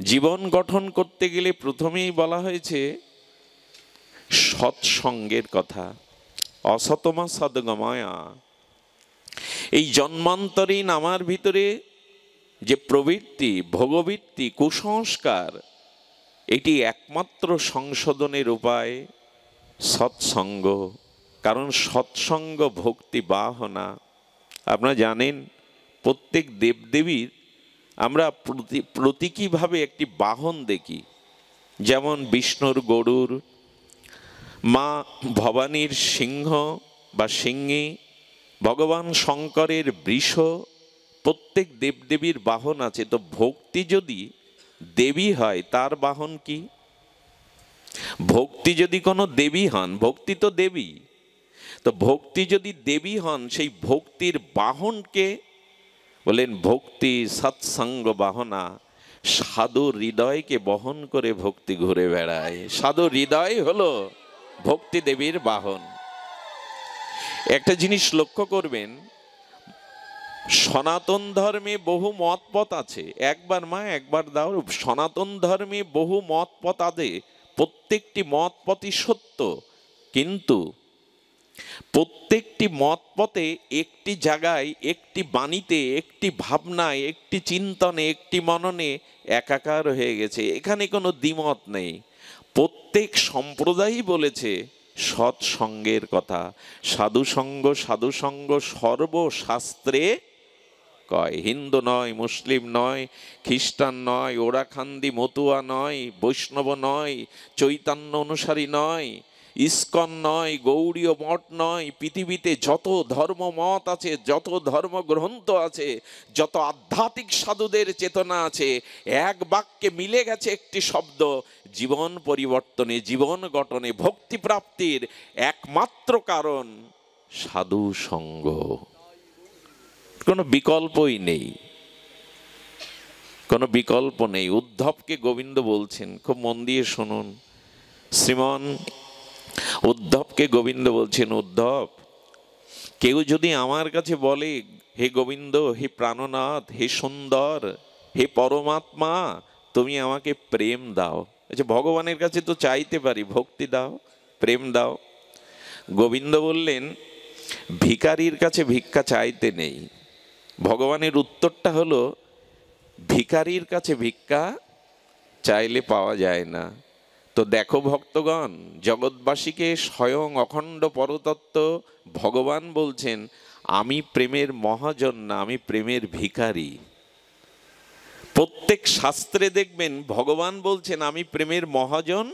জীবন গঠন করতে গেলে প্রথমেই বলা হয়েছে সৎসঙ্গের কথা। অসতমা সদ্গময়া। এই জন্মান্তরীণ আমার ভিতরে যে প্রবৃত্তি, ভোগবৃত্তি, কুসংস্কার, এটি একমাত্র সংশোধনের উপায় সৎসঙ্গ। কারণ সৎসঙ্গ ভক্তি বাহনা। আপনারা জানেন প্রত্যেক দেবদেবীর আমরা প্রতীকীভাবে একটি বাহন দেখি। যেমন বিষ্ণুর গরুর, মা ভবানীর সিংহ বা সিংহী, ভগবান শঙ্করের বৃষ, প্রত্যেক দেবদেবীর বাহন আছে। তো ভক্তি যদি দেবী হয় তার বাহন কি? ভক্তি যদি কোনো দেবী হন, ভক্তি তো দেবী, তো ভক্তি যদি দেবী হন সেই ভক্তির বাহনকে বলেন ভক্তি সৎসঙ্গ বাহনা। সাধু হৃদয়কে বহন করে ভক্তি ঘুরে বেড়ায়। সাধু হৃদয় হলো ভক্তি দেবীর বাহন। একটা জিনিস লক্ষ্য করবেন, সনাতন ধর্মে বহু মত পথ আছে। একবার মা একবার দাও। সনাতন ধর্মে বহু মত পথ আছে, প্রত্যেকটি মত পথই সত্য, কিন্তু প্রত্যেকটি মত পথে একটি জায়গায়, একটি বাণীতে, একটি ভাবনায়, একটি চিন্তনে, একটি মননে একাকার হয়ে গেছে। এখানে কোনো দ্বিমত নেই। প্রত্যেক সম্প্রদায়ই বলেছে সৎসঙ্গের কথা। সাধুসঙ্গ সাধুসঙ্গ সর্বশাস্ত্রে কয়। হিন্দু নয়, মুসলিম নয়, খ্রিস্টান নয়, ওরাখান্দি মতুয়া নয়, বৈষ্ণব নয়, চৈতন্য অনুসারী নয়, ইস্কন নয়, গৌড়ীয় মঠ নয়। পৃথিবীতে যত ধর্ম মত আছে, যত ধর্মগ্রন্থ আছে, যত আধ্যাত্মিক সাধুদের চেতনা আছে, এক বাক্যে মিলে গেছে একটি শব্দ। জীবন পরিবর্তনে, জীবন গঠনে, ভক্তি প্রাপ্তির একমাত্র কারণ সাধু সঙ্গ। কোনো বিকল্পই নেই, কোনো বিকল্প নেই। উদ্ধবকে গোবিন্দ বলছেন, খুব মন দিয়ে শুনুন। শ্রীমান উদ্ধবকে গোবিন্দ বলছেন, উদ্ধব, কেউ যদি আমার কাছে বলে হে গোবিন্দ, হে প্রাণনাথ, হে সুন্দর, হে পরমাত্মা, তুমি আমাকে প্রেম দাও। আচ্ছা, ভগবানের কাছে তো চাইতে পারি, ভক্তি দাও, প্রেম দাও। গোবিন্দ বললেন, ভিখারির কাছে ভিক্ষা চাইতে নেই। ভগবানের উত্তরটা হলো, ভিখারির কাছে ভিক্ষা চাইলে পাওয়া যায় না। তো দেখো ভক্তগণ, জগৎবাসীকে স্বয়ং অখণ্ড পরতত্ত্ব ভগবান বলছেন, আমি প্রেমের মহাজন না, আমি প্রেমের ভিখারি। প্রত্যেক শাস্ত্রে দেখবেন ভগবান বলছেন আমি প্রেমের মহাজন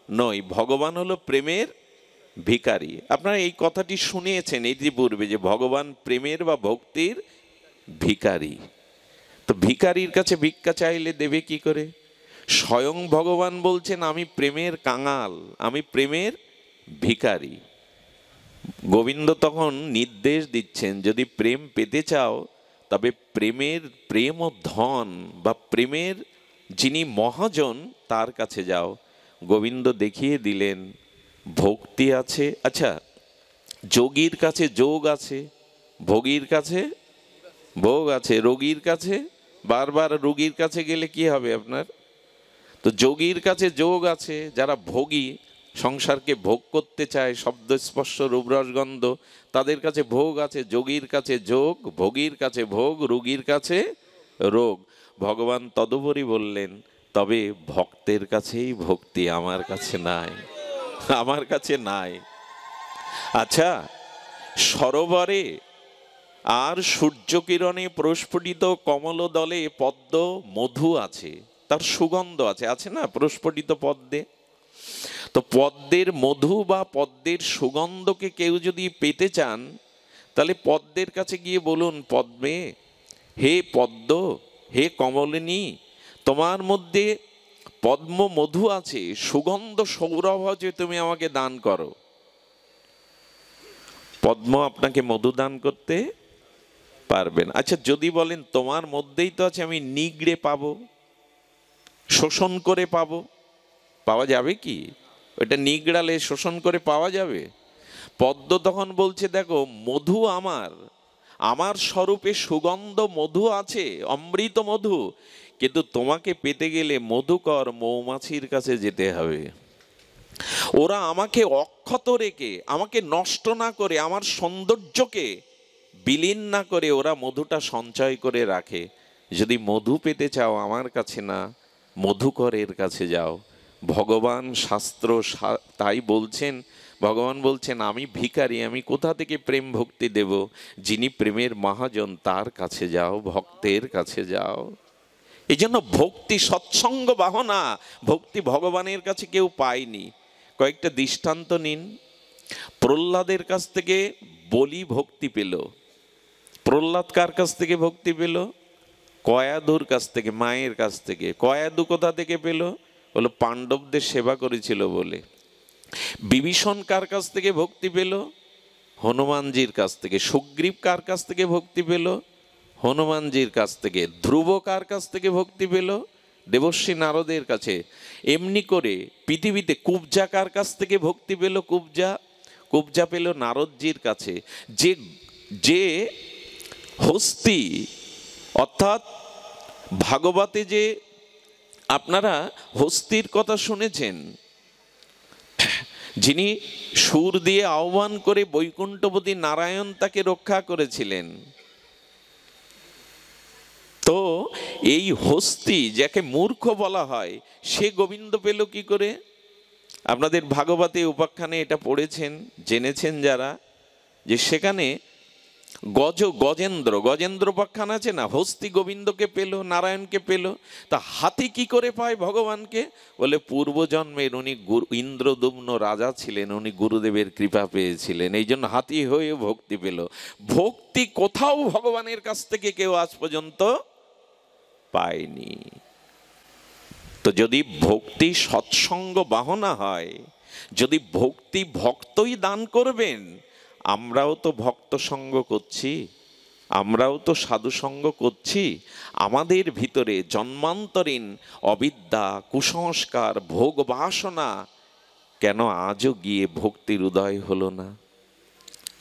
নই, ভগবান হলো প্রেমের ভিখারি। আপনারা এই কথাটি শুনিয়েছেন ইতিপূর্বে যে ভগবান প্রেমের বা ভক্তির ভিখারি। তো ভিখারির কাছে ভিক্ষা চাইলে দেবে কি করে? স্বয়ং ভগবান বলছেন আমি প্রেমের কাঙাল, আমি প্রেমের ভিখারি। গোবিন্দ তখন নির্দেশ দিচ্ছেন, যদি প্রেম পেতে চাও তবে প্রেম ও ধন বা প্রেমের যিনি মহাজন তার কাছে যাও। গোবিন্দ দেখিয়ে দিলেন ভক্তি আছে। আচ্ছা, যোগীর কাছে যোগ আছে, ভোগীর কাছে ভোগ আছে, রোগীর কাছে, বারবার রোগীর কাছে গেলে কি হবে আপনার? তো যোগীর কাছে যোগ আছে, যারা ভোগী, সংসারকে ভোগ করতে চায়, শব্দ স্পর্শ রূপরসগন্ধ, তাদের কাছে ভোগ আছে। যোগীর কাছে যোগ, ভোগীর কাছে ভোগ, রোগীর কাছে রোগ। ভগবান তদুপরি বললেন, তবে ভক্তের কাছেই ভক্তি, আমার কাছে নাই, আমার কাছে নাই। আচ্ছা, সরোবরে আর সূর্যকিরণে প্রস্ফুটিত কমল দলে পদ্ম মধু আছে, তার সুগন্ধ আছে, আছে না প্রস্ফুটিত পদ্মে? তো পদ্মের মধু বা পদ্মের সুগন্ধকে কেউ যদি পেতে চান, তাহলে পদ্মের কাছে গিয়ে বলুন, পদ্মে, হে পদ্ম, হে কমলিনী, তোমার মধ্যে পদ্ম মধু আছে, সুগন্ধ সৌরভ আছে, তুমি আমাকে দান করো। পদ্ম আপনাকে মধু দান করতে পারবেন। আচ্ছা, যদি বলেন তোমার মধ্যেই তো আছে, আমি নিগড়ে পাবো, শোষণ করে পাবো, পাওয়া যাবে কি? ওটা নিগড়ালে শোষণ করে পাওয়া যাবে? পদ্ম তখন বলছে, দেখো মধু আমার, আমার স্বরূপে সুগন্ধ মধু আছে, অমৃত মধু, কিন্তু তোমাকে পেতে গেলে মধুকর মৌমাছির কাছে যেতে হবে। ওরা আমাকে অক্ষত রেখে, আমাকে নষ্ট না করে, আমার সৌন্দর্যকে বিলীন না করে ওরা মধুটা সঞ্চয় করে রাখে। যদি মধু পেতে চাও আমার কাছে না, মধুকরের কাছে যাও। ভগবান শাস্ত্র তাই বলছেন, ভগবান বলছেন আমি ভিখারি, আমি কোথা থেকে প্রেম ভক্তি দেব? যিনি প্রেমের মহাজন তার কাছে যাও, ভক্তের কাছে যাও। এই জন্য ভক্তি সৎসঙ্গ বাহনা, ভক্তি ভগবানের কাছে কেউ পায়নি। কয়েকটা দৃষ্টান্ত নিন। প্রহ্লাদের কাছ থেকে বলি ভক্তি পেল। প্রহ্লাদ কার কাছ থেকে ভক্তি পেল? কয়াদুর কাছ থেকে, মায়ের কাছ থেকে। কয়াদু কোথা থেকে পেল? বলো পাণ্ডবদের সেবা করেছিল বলে। বিভীষণ কার কাছ থেকে ভক্তি পেল? হনুমানজির কাছ থেকে। সুগ্রীব কার কাছ থেকে ভক্তি পেল? হনুমানজির কাছ থেকে। ধ্রুব কার কাছ থেকে ভক্তি পেল? দেবর্ষী নারদের কাছে। এমনি করে পৃথিবীতে কুবজা কার কাছ থেকে ভক্তি পেল? কুবজা পেল নারদজির কাছে। যে হস্তি, অর্থাৎ ভাগবতে যে আপনারা হস্তির কথা শুনেছেন, যিনি সুর দিয়ে আহ্বান করে বৈকুণ্ঠপতি নারায়ণ তাকে রক্ষা করেছিলেন, তো এই হস্তি যাকে মূর্খ বলা হয়, সে গোবিন্দ পেল কি করে? আপনাদের ভাগবতে উপাখ্যানে এটা পড়েছেন, জেনেছেন যারা, যে সেখানে গজেন্দ্র উপাখ্যান আছে না, হস্তি গোবিন্দকে পেল, নারায়ণকে পেল। তা হাতি কি করে পায় ভগবানকে? বলে পূর্বজন্মের উনি ইন্দ্রদুম্ন রাজা ছিলেন, উনি গুরুদেবের কৃপা পেয়েছিলেন, এই জন্য হাতি হয়ে ভক্তি পেল। ভক্তি কোথাও ভগবানের কাছ থেকে কেউ আজ পর্যন্ত পায়নি। তো যদি ভক্তি সৎসঙ্গ বাহনা হয়, যদি ভক্তি ভক্তই দান করবেন, আমরাও তো ভক্ত সঙ্গ করছি, আমরাও তো সাধু সঙ্গ করছি। আমাদের ভিতরে জন্মান্তরীণ অবিদ্যা, কুসংস্কার, ভোগ বাসনা কেন আজও গিয়ে ভক্তির উদয় হলো না?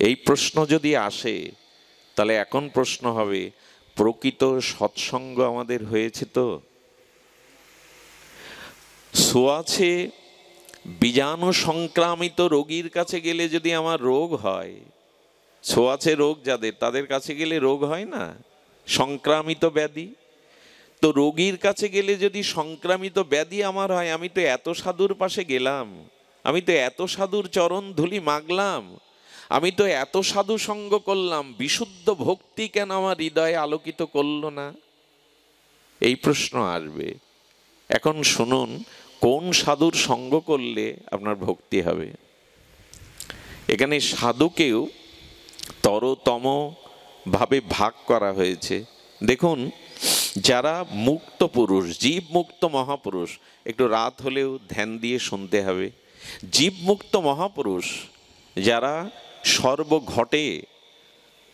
এই প্রশ্ন যদি আসে, তাহলে এখন প্রশ্ন হবে, প্রকৃত সৎসঙ্গ আমাদের হয়েছে তো? ছোঁয়াচে বীজাণু সংক্রামিত রোগীর কাছে গেলে যদি আমার রোগ হয়, ছোঁয়াচে রোগ যাদের, তাদের কাছে গেলে রোগ হয় না? সংক্রামিত ব্যাধি। তো রোগীর কাছে গেলে যদি সংক্রামিত ব্যাধি আমার হয়, আমি তো এত সাধুর পাশে গেলাম, আমি তো এত সাধুর চরণ ধুলি মাগলাম, আমি তো এত সাধু সঙ্গ করলাম, বিশুদ্ধ ভক্তি কেন আমার হৃদয়ে আলোকিত করলো না? এই প্রশ্ন আসবে। এখন শুনুন, কোন সাধুর সঙ্গ করলে আপনার ভক্তি হবে? এখানে সাধুকেও তরতম ভাবে ভাগ করা হয়েছে। দেখুন, যারা মুক্ত পুরুষ, জীব মুক্ত মহাপুরুষ, একটু রাত হলেও ধ্যান দিয়ে শুনতে হবে। জীব মুক্ত মহাপুরুষ যারা সর্বঘটে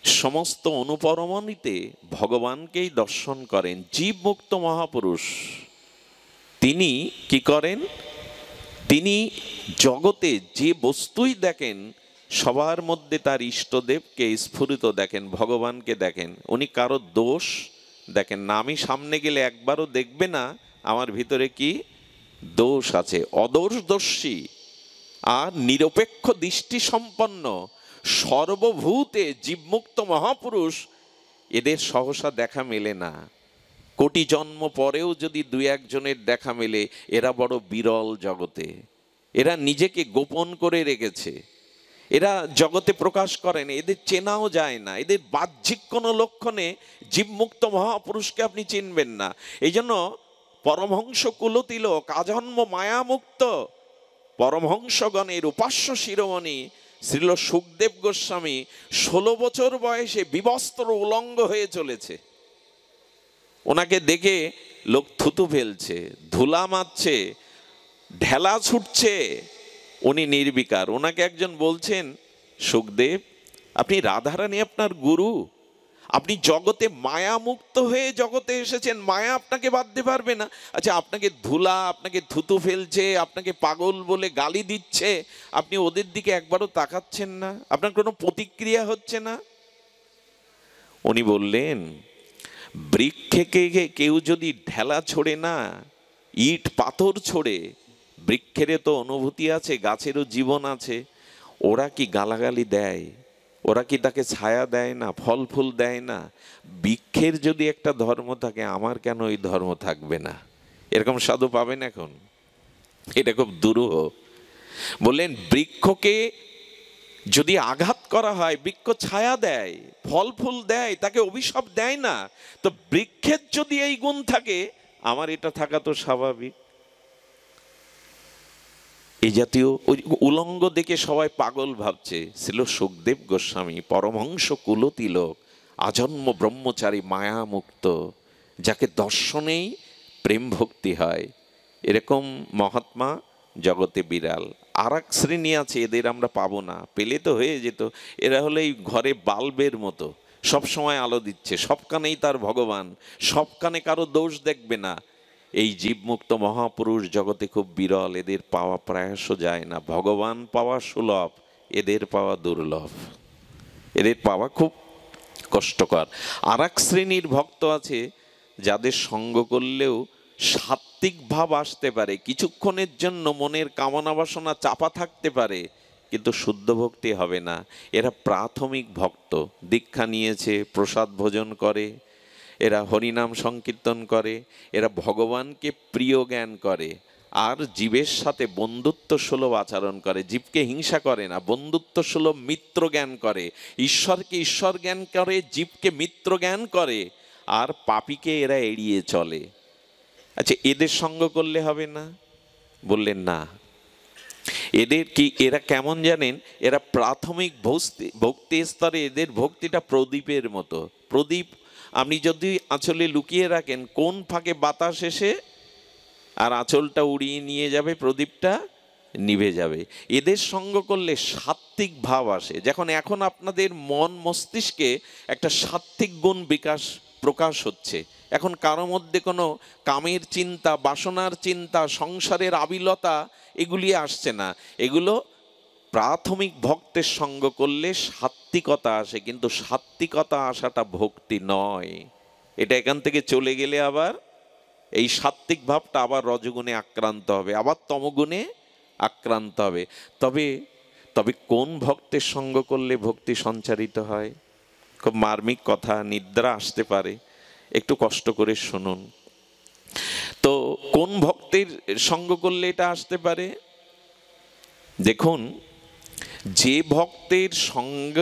সমস্ত অনুপরমাণিতে ভগবানকেই দর্শন করেন, জীব মুক্ত মহাপুরুষ তিনি কি করেন? তিনি জগতে যে বস্তুই দেখেন সবার মধ্যে তার ইষ্টদেবকে স্ফুরিত দেখেন, ভগবানকে দেখেন। উনি কারো দোষ দেখেন না। আমি সামনে গেলে একবারও দেখবে না আমার ভিতরে কি দোষ আছে। অদোষদর্শী আর নিরপেক্ষ দৃষ্টি সম্পন্ন সর্বভূতে জীবমুক্ত মহাপুরুষ, এদের সহসা দেখা মেলে না। কোটি জন্ম পরেও যদি দুই একজনের দেখা মেলে, এরা বড় বিরল জগতে। এরা নিজেকে গোপন করে রেখেছে, এরা জগতে প্রকাশ করেন, এদের চেনাও যায় না। এদের বাহ্যিক কোনো লক্ষণে জীবমুক্ত মহাপুরুষকে আপনি চিনবেন না। এই জন্য পরমহংস কুলতিলক, আজন্ম মায়ামুক্ত পরমহংসগণের উপাস্য শিরোমণি শ্রীল সুখদেব গোস্বামী 16 বছর বয়সে বিবস্ত্র উলঙ্গ হয়ে চলেছে। ওনাকে দেখে লোক থুতু ফেলছে, ধুলা মারছে, ঢেলা ছুটছে, উনি নির্বিকার। ওনাকে একজন বলছেন, সুখদেব, আপনি রাধারানী আপনার গুরু, আপনি জগতে মায়া মুক্ত হয়ে জগতে এসেছেন, মায়া আপনাকে বাঁধতে পারবে না। আচ্ছা, আপনাকে ধুলা, আপনাকে থুতু ফেলছে, আপনাকে পাগল বলে গালি দিচ্ছে, আপনি ওদের দিকে একবারও তাকাচ্ছেন না, আপনার কোনো প্রতিক্রিয়া হচ্ছে না? উনি বললেন, বৃক্ষকে কেউ যদি ঢেলা ছোড়ে না, ইট পাথর ছোড়ে, বৃক্ষেরও তো অনুভূতি আছে, গাছেরও জীবন আছে, ওরা কি গালাগালি দেয়? ওরা কি তাকে ছায়া দেয় না, ফল ফুল দেয় না? বৃক্ষের যদি একটা ধর্ম থাকে, আমার কেন ওই ধর্ম থাকবে না? এরকম সাধু পাবেন এখন? এটা খুব দুরূহ। বললেন বৃক্ষকে যদি আঘাত করা হয়, বৃক্ষ ছায়া দেয়, ফল ফুল দেয়, তাকে অভিশাপ দেয় না। তো বৃক্ষের যদি এই গুণ থাকে, আমার এটা থাকা তো স্বাভাবিক। এই জাতীয় উলঙ্গ দেখে সবাই পাগল ভাবছে। ছিল সুখদেব গোস্বামী, পরমহংস কুলতিলক, আজন্ম ব্রহ্মচারী মায়া মুক্ত, যাকে দর্শনেই প্রেম ভক্তি হয়। এরকম মহাত্মা জগতে বিরাল। আর এক শ্রেণী আছে, এদের আমরা পাবো না, পেলে তো হয়ে যেত। এরা হলো এই ঘরে বাল্বের মতো, সব সময় আলো দিচ্ছে, সব কানেই তার ভগবান, সব কানে কারো দোষ দেখবে না। এই জীবমুক্ত মহাপুরুষ জগতে খুব বিরল, এদের পাওয়া প্রায়শ যায় না। ভগবান পাওয়া সুলভ, এদের পাওয়া দুর্লভ, এদের পাওয়া খুব কষ্টকর। আর এক শ্রেণীর ভক্ত আছে, যাদের সঙ্গ করলেও সাত্ত্বিক ভাব আসতে পারে, কিছুক্ষণের জন্য মনের কামনা বাসনা চাপা থাকতে পারে, কিন্তু শুদ্ধ ভক্তি হবে না। এরা প্রাথমিক ভক্ত, দীক্ষা নিয়েছে, প্রসাদ ভোজন করে, এরা হরিনাম সংকীর্তন করে, এরা ভগবানকে প্রিয় জ্ঞান করে, আর জীবের সাথে বন্ধুত্ব সুলভ আচরণ করে। জীবকে হিংসা করে না, বন্ধুত্ব সুলভ মিত্র জ্ঞান করে। ঈশ্বরকে ঈশ্বর জ্ঞান করে, জীবকে মিত্র জ্ঞান করে, আর পাপীকে এরা এড়িয়ে চলে। আচ্ছা, এদের সঙ্গ করলে হবে না? বললেন না। এদের কি, এরা কেমন জানেন? এরা প্রাথমিক ভক্তি স্তরে এদের ভক্তিটা প্রদীপের মতো। প্রদীপ আপনি যদি আঁচলে লুকিয়ে রাখেন, কোন ফাঁকে বাতাস এসে আর আঁচলটা উড়িয়ে নিয়ে যাবে, প্রদীপটা নিভে যাবে। এদের সঙ্গ করলে সাত্ত্বিক ভাব আসে। এখন আপনাদের মন মস্তিষ্কে একটা সাত্ত্বিক গুণ প্রকাশ হচ্ছে। এখন কারো মধ্যে কোনো কামের চিন্তা, বাসনার চিন্তা, সংসারের আবিলতা এগুলি আসছে না। এগুলো প্রাথমিক ভক্তের সঙ্গ করলে সাত্ত্বিকতা আসে, কিন্তু সাত্ত্বিকতা আসাটা ভক্তি নয়। এটা এখান থেকে চলে গেলে আবার এই সাত্ত্বিক ভাবটা আবার রজগুণে আক্রান্ত হবে, আবার তমগুণে আক্রান্ত হবে। তবে কোন ভক্তের সঙ্গ করলে ভক্তি সঞ্চারিত হয়? খুব মার্মিক কথা, নিদ্রা আসতে পারে, একটু কষ্ট করে শুনুন তো। কোন ভক্তের সঙ্গ করলে এটা আসতে পারে? দেখুন, যে ভক্তের সঙ্গ,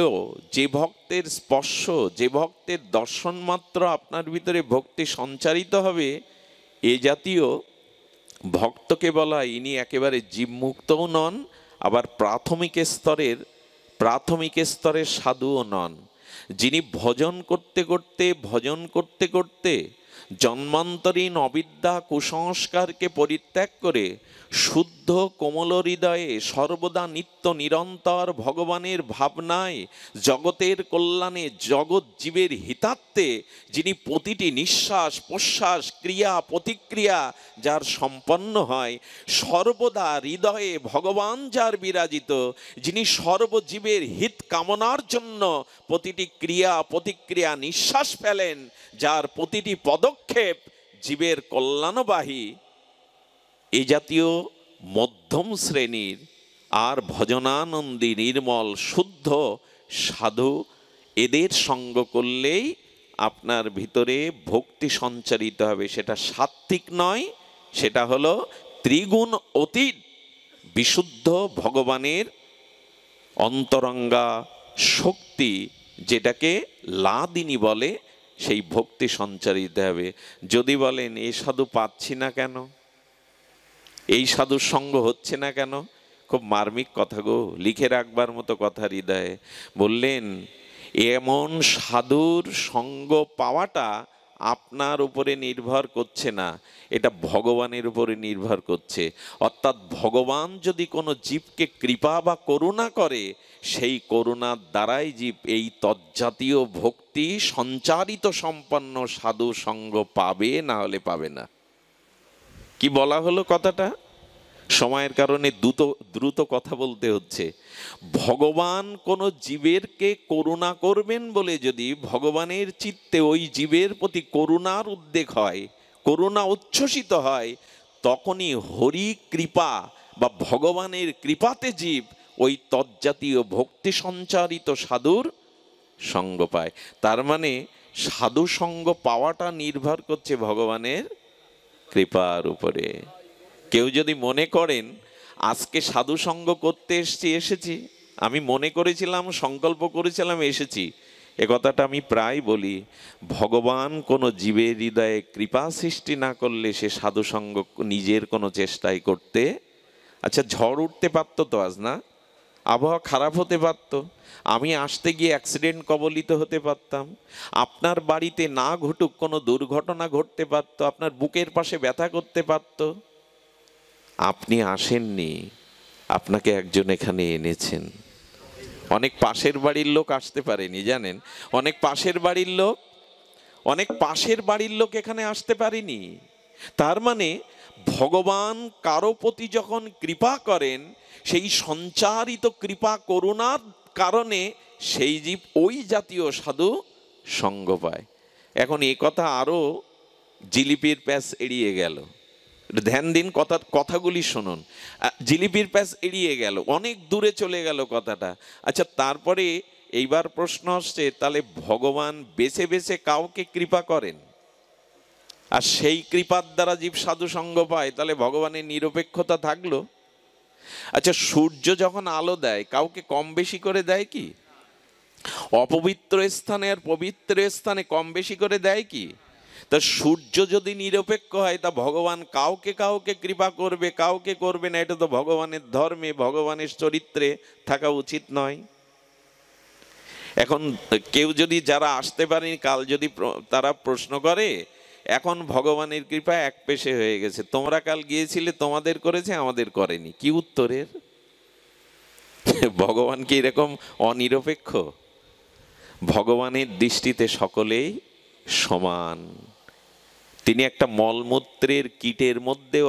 যে ভক্তের স্পর্শ, যে ভক্তের দর্শন মাত্র আপনার ভিতরে ভক্তি সঞ্চারিত হবে, এ জাতীয় ভক্তকে বলা হয় ইনি একেবারে জীবমুক্তও নন, আবার প্রাথমিক স্তরের সাধুও নন। যিনি ভজন করতে করতে জন্মান্তরীণ অবিদ্যা কুসংস্কারকে পরিত্যাগ করে শুদ্ধ কোমল হৃদয়ে সর্বদা নিত্য নিরন্তর ভগবানের ভাবনায়, জগতের কল্যাণে, জগৎ জীবের হিতার্থে যিনি প্রতিটি নিঃশ্বাস প্রশ্বাস ক্রিয়া প্রতিক্রিয়া যার সম্পন্ন হয়, সর্বদা হৃদয়ে ভগবান যার বিরাজিত, যিনি সর্বজীবের হিত কামনার জন্য প্রতিটি ক্রিয়া প্রতিক্রিয়া নিঃশ্বাস ফেলেন, যার প্রতিটি পদক্ষেপ জীবের কল্যাণবাহী, এই জাতীয় মধ্যম শ্রেণীর আর ভজনানন্দী নির্মল শুদ্ধ সাধু, এদের সঙ্গ করলেই আপনার ভিতরে ভক্তি সঞ্চারিত হবে। সেটা সাত্ত্বিক নয়, সেটা হলো ত্রিগুণ অতীত বিশুদ্ধ ভগবানের অন্তরঙ্গা শক্তি, যেটাকে লাদিনী বলে, সেই ভক্তি সঞ্চারিত হবে। যদি বলেন এই সাধু পাচ্ছি না কেন, এই সাধুর সঙ্গ হচ্ছে না কেন, খুব মার্মিক কথা গো, লিখে রাখবার মতো কথা হৃদয়ে। বললেন এমন সাধুর সঙ্গ পাওয়াটা আপনার উপরে নির্ভর করছে না, এটা ভগবানের উপরে নির্ভর করছে। অর্থাৎ ভগবান যদি কোনো জীবকে কৃপা বা করুণা করে, সেই করুণার দ্বারাই জীব এই তজ্জাতীয় ভক্তি সঞ্চারিত সম্পন্ন সাধু সঙ্গ পাবে, না হলে পাবে না। কি বলা হলো কথাটা? সময়ের কারণে দ্রুত দ্রুত কথা বলতে হচ্ছে। ভগবান কোনো জীবেরকে করুণা করবেন বলে যদি ভগবানের চিত্তে ওই জীবের প্রতি করুণার উদ্রেক হয়, করুণা উচ্ছ্বসিত হয়, তখনই হরি কৃপা বা ভগবানের কৃপাতে জীব ওই তজ্জাতীয় ভক্তি সঞ্চারিত সাধুর সঙ্গ পায়। তার মানে সাধু সঙ্গ পাওয়াটা নির্ভর করছে ভগবানের কৃপার উপরে। কেউ যদি মনে করেন আজকে সাধু সঙ্গ করতে এসেছি, আমি মনে করেছিলাম, সংকল্প করেছিলাম, এসেছি, এ কথাটা আমি প্রায় বলি। ভগবান কোনো জীবের হৃদয়ে কৃপা সৃষ্টি না করলে সে সাধু সঙ্গ নিজের কোনো চেষ্টাই করতে, আচ্ছা ঝড় উঠতে পারতো তো আজ, না? আবহাওয়া খারাপ হতে পারতো, আমি আসতে গিয়ে অ্যাক্সিডেন্ট কবলিত হতে পারতাম, আপনার বাড়িতে না ঘটুক কোনো দুর্ঘটনা ঘটতে পারতো, আপনার বুকের পাশে ব্যথা করতে পারতো। আপনি আসেননি, আপনাকে একজন এখানে এনেছেন। অনেক পাশের বাড়ির লোক আসতে পারেনি, জানেন? অনেক পাশের বাড়ির লোক এখানে আসতে পারেনি। তার মানে ভগবান কারো প্রতি যখন কৃপা করেন, সেই সঞ্চারিত কৃপা করুণার কারণে সেই জীব ওই জাতীয় সাধু সঙ্গ পায়। এখন এ কথা আরো জিলিপির প্যাচ এড়িয়ে গেল, ধ্যান দিন, কথাগুলি শুনুন। জিলিপির প্যাচ এড়িয়ে গেল, অনেক দূরে চলে গেল কথাটা। আচ্ছা, তারপরে এইবার প্রশ্ন আসছে, তাহলে ভগবান বেছে বেছে কাউকে কৃপা করেন আর সেই কৃপার দ্বারা জীব সাধু সঙ্গ পায়, তাহলে ভগবানের নিরপেক্ষতা থাকলো? আচ্ছা, সূর্য যখন আলো দেয় কাউকে কম বেশি করে দেয় কি? অপবিত্র স্থানে আর পবিত্র স্থানে কম বেশি করে দেয় কি? তা সূর্য যদি নিরপেক্ষ হয়, তা ভগবান কাউকে কাউকে কৃপা করবে, কাউকে করবে না, এটা তো ভগবানের ধর্মে, ভগবানের চরিত্রে থাকা উচিত নয়। এখন কেউ যদি, যারা আসতে পারেনি কাল, যদি তারা প্রশ্ন করে, এখন ভগবানের কৃপা এক পেশে হয়ে গেছে, তোমরা কাল গিয়েছিলে, তোমাদের করেছে, আমাদের করেনি, কি উত্তরের? ভগবান কি এরকম অনিরপেক্ষ? ভগবানের দৃষ্টিতে সকলেই সমান। তিনি একটা মলমূত্রের কীটের মধ্যেও